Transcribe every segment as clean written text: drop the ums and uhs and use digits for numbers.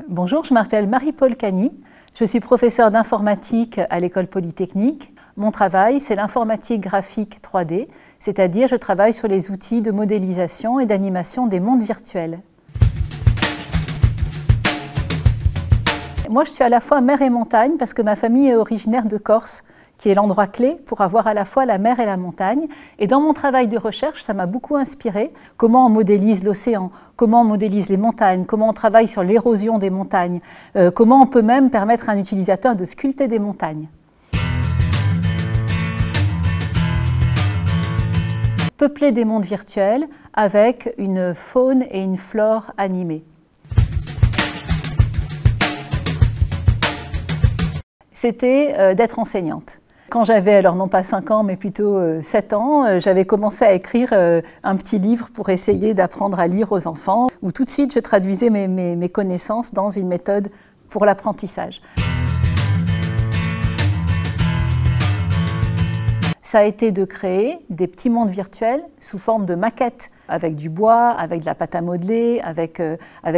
Bonjour, je m'appelle Marie-Paul Cany, je suis professeure d'informatique à l'École Polytechnique. Mon travail, c'est l'informatique graphique 3D, c'est-à-dire je travaille sur les outils de modélisation et d'animation des mondes virtuels. Moi, je suis à la fois mer et montagne parce que ma famille est originaire de Corse, qui est l'endroit clé pour avoir à la fois la mer et la montagne. Et dans mon travail de recherche, ça m'a beaucoup inspiré. Comment on modélise l'océan, comment on modélise les montagnes, comment on travaille sur l'érosion des montagnes, comment on peut même permettre à un utilisateur de sculpter des montagnes. Peupler des mondes virtuels avec une faune et une flore animées. C'était d'être enseignante. Quand j'avais, alors non pas 5 ans, mais plutôt 7 ans, j'avais commencé à écrire un petit livre pour essayer d'apprendre à lire aux enfants, où tout de suite je traduisais mes connaissances dans une méthode pour l'apprentissage. Ça a été de créer des petits mondes virtuels sous forme de maquettes, avec du bois, avec de la pâte à modeler, avec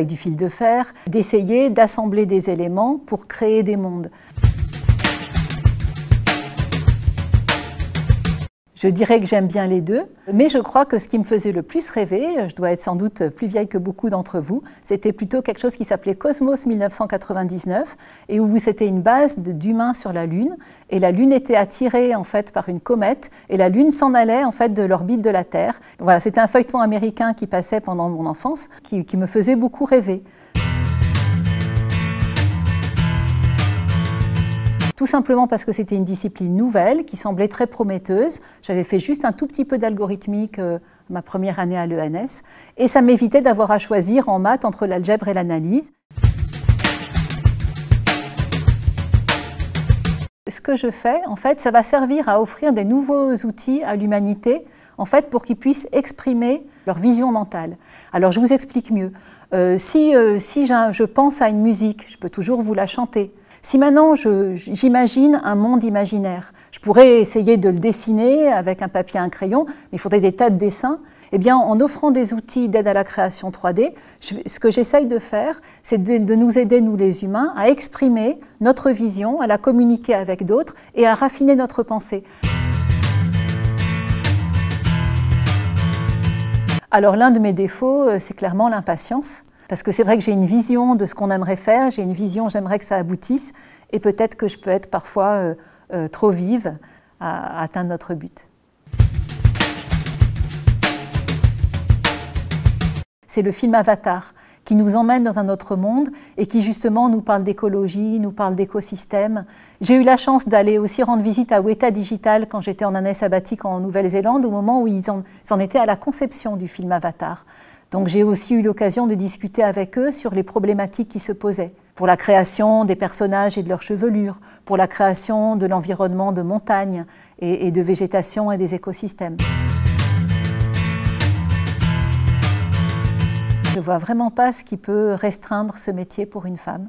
du fil de fer, d'essayer d'assembler des éléments pour créer des mondes. Je dirais que j'aime bien les deux, mais je crois que ce qui me faisait le plus rêver, je dois être sans doute plus vieille que beaucoup d'entre vous, c'était plutôt quelque chose qui s'appelait Cosmos 1999 et où c'était une base d'humains sur la Lune et la Lune était attirée en fait par une comète et la Lune s'en allait en fait de l'orbite de la Terre. Voilà, c'était un feuilleton américain qui passait pendant mon enfance qui me faisait beaucoup rêver. Tout simplement parce que c'était une discipline nouvelle qui semblait très prometteuse. J'avais fait juste un tout petit peu d'algorithmique ma première année à l'ENS et ça m'évitait d'avoir à choisir en maths entre l'algèbre et l'analyse. Ce que je fais, en fait, ça va servir à offrir des nouveaux outils à l'humanité, en fait, pour qu'ils puissent exprimer leur vision mentale. Alors, je vous explique mieux. Si je pense à une musique, je peux toujours vous la chanter. Si maintenant j'imagine un monde imaginaire, je pourrais essayer de le dessiner avec un papier et un crayon, mais il faudrait des tas de dessins. Eh bien, en offrant des outils d'aide à la création 3D, ce que j'essaye de faire, c'est de nous aider, nous les humains, à exprimer notre vision, à la communiquer avec d'autres et à raffiner notre pensée. Alors, l'un de mes défauts, c'est clairement l'impatience. Parce que c'est vrai que j'ai une vision de ce qu'on aimerait faire, j'ai une vision, j'aimerais que ça aboutisse, et peut-être que je peux être parfois trop vive à atteindre notre but. C'est le film Avatar qui nous emmène dans un autre monde et qui justement nous parle d'écologie, nous parle d'écosystème. J'ai eu la chance d'aller aussi rendre visite à Weta Digital quand j'étais en année sabbatique en Nouvelle-Zélande, au moment où ils en étaient à la conception du film Avatar. Donc j'ai aussi eu l'occasion de discuter avec eux sur les problématiques qui se posaient, pour la création des personnages et de leur chevelure, pour la création de l'environnement de montagne et de végétation et des écosystèmes. Je ne vois vraiment pas ce qui peut restreindre ce métier pour une femme.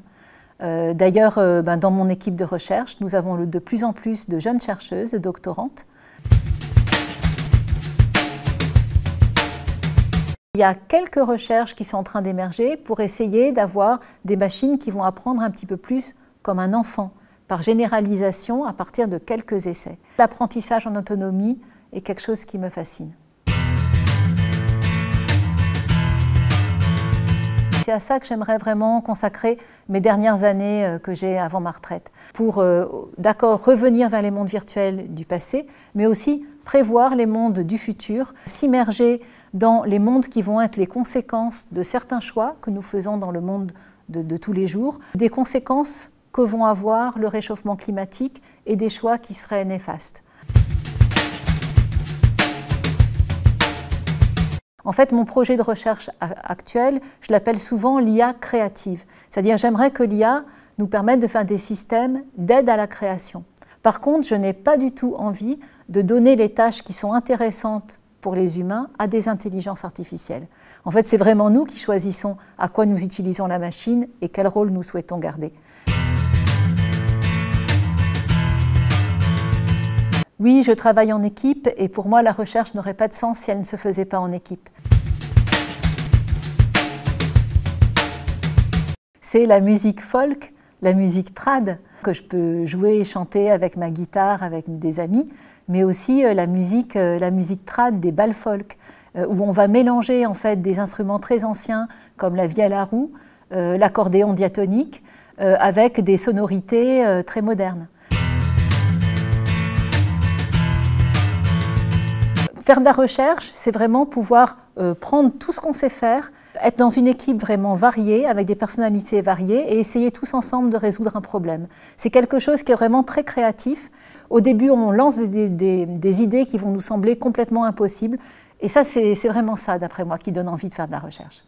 D'ailleurs, dans mon équipe de recherche, nous avons de plus en plus de jeunes chercheuses, de doctorantes. Il y a quelques recherches qui sont en train d'émerger pour essayer d'avoir des machines qui vont apprendre un petit peu plus comme un enfant, par généralisation à partir de quelques essais. L'apprentissage en autonomie est quelque chose qui me fascine. C'est à ça que j'aimerais vraiment consacrer mes dernières années que j'ai avant ma retraite, pour d'accord revenir vers les mondes virtuels du passé, mais aussi prévoir les mondes du futur, s'immerger dans les mondes qui vont être les conséquences de certains choix que nous faisons dans le monde de tous les jours, des conséquences que vont avoir le réchauffement climatique et des choix qui seraient néfastes. En fait, mon projet de recherche actuel, je l'appelle souvent l'IA créative. C'est-à-dire, j'aimerais que l'IA nous permette de faire des systèmes d'aide à la création. Par contre, je n'ai pas du tout envie de donner les tâches qui sont intéressantes pour les humains à des intelligences artificielles. En fait, c'est vraiment nous qui choisissons à quoi nous utilisons la machine et quel rôle nous souhaitons garder. Oui, je travaille en équipe et pour moi, la recherche n'aurait pas de sens si elle ne se faisait pas en équipe. c'est la musique folk, la musique trad, que je peux jouer et chanter avec ma guitare, avec des amis, mais aussi la musique trad des bals folk, où on va mélanger en fait des instruments très anciens comme la vielle à roue, l'accordéon diatonique, avec des sonorités très modernes. Faire de la recherche, c'est vraiment pouvoir prendre tout ce qu'on sait faire, être dans une équipe vraiment variée, avec des personnalités variées, et essayer tous ensemble de résoudre un problème. C'est quelque chose qui est vraiment très créatif. Au début, on lance des idées qui vont nous sembler complètement impossibles, et ça, c'est vraiment ça, d'après moi, qui donne envie de faire de la recherche.